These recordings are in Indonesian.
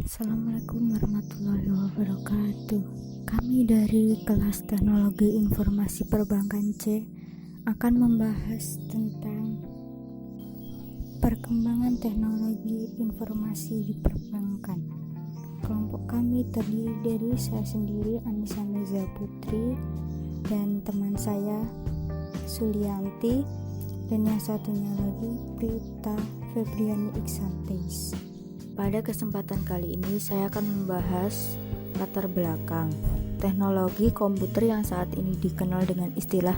Assalamualaikum warahmatullahi wabarakatuh. Kami dari kelas Teknologi Informasi Perbankan C akan membahas tentang perkembangan teknologi informasi di perbankan. Kelompok kami terdiri dari saya sendiri, Anissa Mirza Putri, dan teman saya Sulianti, dan yang satunya lagi Prita Febriani Iksanteis. Pada kesempatan kali ini saya akan membahas latar belakang teknologi komputer yang saat ini dikenal dengan istilah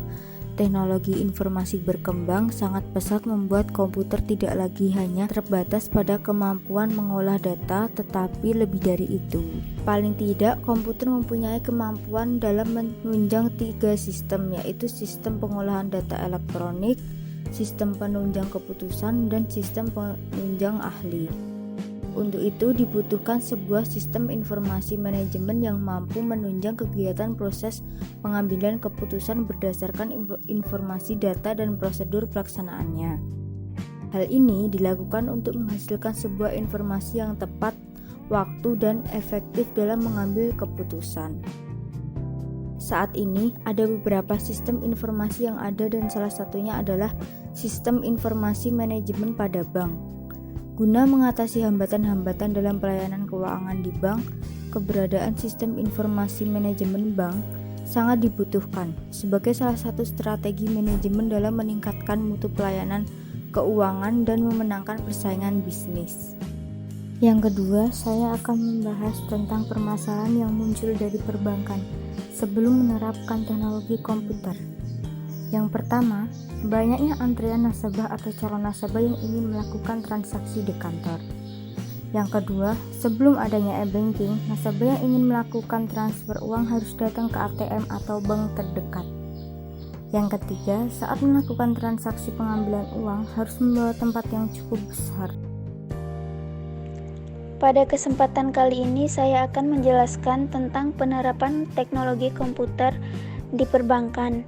teknologi informasi berkembang sangat pesat membuat komputer tidak lagi hanya terbatas pada kemampuan mengolah data, tetapi lebih dari itu. Paling tidak, komputer mempunyai kemampuan dalam menunjang 3 sistem, yaitu sistem pengolahan data elektronik, sistem penunjang keputusan, dan sistem penunjang ahli. Untuk itu dibutuhkan sebuah sistem informasi manajemen yang mampu menunjang kegiatan proses pengambilan keputusan berdasarkan informasi data dan prosedur pelaksanaannya. Hal ini dilakukan untuk menghasilkan sebuah informasi yang tepat waktu dan efektif dalam mengambil keputusan. Saat ini ada beberapa sistem informasi yang ada dan salah satunya adalah sistem informasi manajemen pada bank. Guna mengatasi hambatan-hambatan dalam pelayanan keuangan di bank, keberadaan sistem informasi manajemen bank sangat dibutuhkan sebagai salah satu strategi manajemen dalam meningkatkan mutu pelayanan keuangan dan memenangkan persaingan bisnis. Yang kedua, saya akan membahas tentang permasalahan yang muncul dari perbankan sebelum menerapkan teknologi komputer. Yang pertama, banyaknya antrean nasabah atau calon nasabah yang ingin melakukan transaksi di kantor. Yang kedua, sebelum adanya e-banking, nasabah yang ingin melakukan transfer uang harus datang ke ATM atau bank terdekat. Yang ketiga, saat melakukan transaksi pengambilan uang harus membawa tempat yang cukup besar. Pada kesempatan kali ini saya akan menjelaskan tentang penerapan teknologi komputer di perbankan.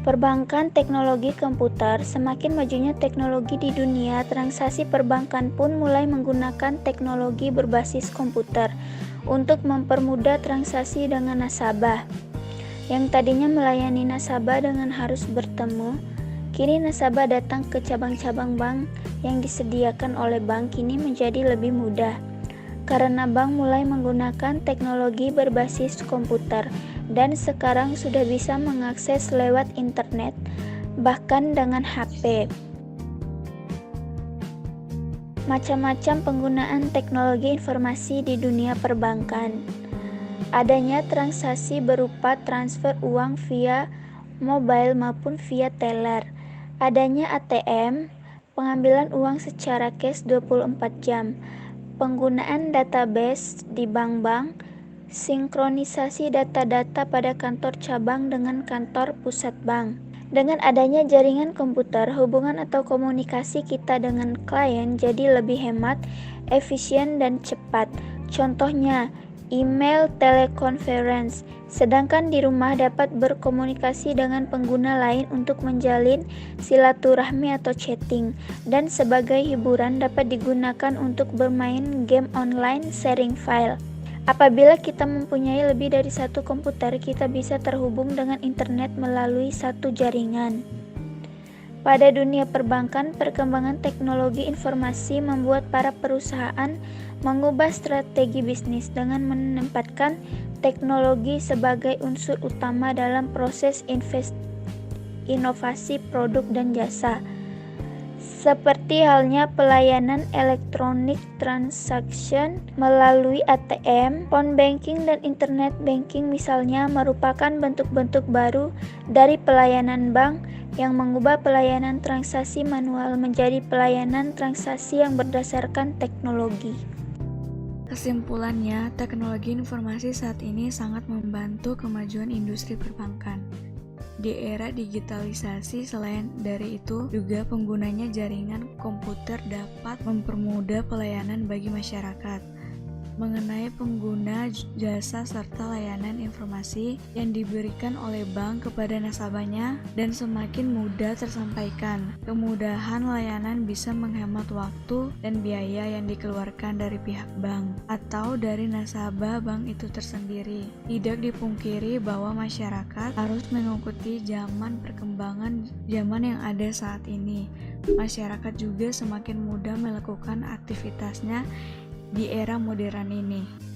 Perbankan teknologi komputer, semakin majunya teknologi di dunia, transaksi perbankan pun mulai menggunakan teknologi berbasis komputer untuk mempermudah transaksi dengan nasabah. Yang tadinya melayani nasabah dengan harus bertemu, kini nasabah datang ke cabang-cabang bank yang disediakan oleh bank kini menjadi lebih mudah. Karena bank mulai menggunakan teknologi berbasis komputer dan sekarang sudah bisa mengakses lewat internet, bahkan dengan HP. Macam-macam penggunaan teknologi informasi di dunia perbankan. Adanya transaksi berupa transfer uang via mobile maupun via teller. Adanya ATM, pengambilan uang secara cash 24 jam. Penggunaan database di bank-bank, sinkronisasi data-data pada kantor cabang dengan kantor pusat bank. Dengan adanya jaringan komputer, hubungan atau komunikasi kita dengan klien jadi lebih hemat, efisien, dan cepat. Contohnya, email, telekonferensi, sedangkan di rumah dapat berkomunikasi dengan pengguna lain untuk menjalin silaturahmi atau chatting, dan sebagai hiburan dapat digunakan untuk bermain game online, sharing file. Apabila kita mempunyai lebih dari satu komputer, kita bisa terhubung dengan internet melalui satu jaringan. Pada dunia perbankan, perkembangan teknologi informasi membuat para perusahaan mengubah strategi bisnis dengan menempatkan teknologi sebagai unsur utama dalam proses inovasi produk dan jasa. Seperti halnya pelayanan elektronik transaction melalui ATM, phone banking, dan internet banking misalnya merupakan bentuk-bentuk baru dari pelayanan bank yang mengubah pelayanan transaksi manual menjadi pelayanan transaksi yang berdasarkan teknologi. Kesimpulannya, teknologi informasi saat ini sangat membantu kemajuan industri perbankan. Di era digitalisasi, selain dari itu, juga penggunanya jaringan komputer dapat mempermudah pelayanan bagi masyarakat. mengenai pengguna jasa serta layanan informasi yang diberikan oleh bank kepada nasabahnya dan semakin mudah tersampaikan. Kemudahan layanan bisa menghemat waktu dan biaya yang dikeluarkan dari pihak bank atau dari nasabah bank itu tersendiri. Tidak dipungkiri bahwa masyarakat harus mengikuti perkembangan zaman yang ada saat ini. Masyarakat juga semakin mudah melakukan aktivitasnya di era modern ini.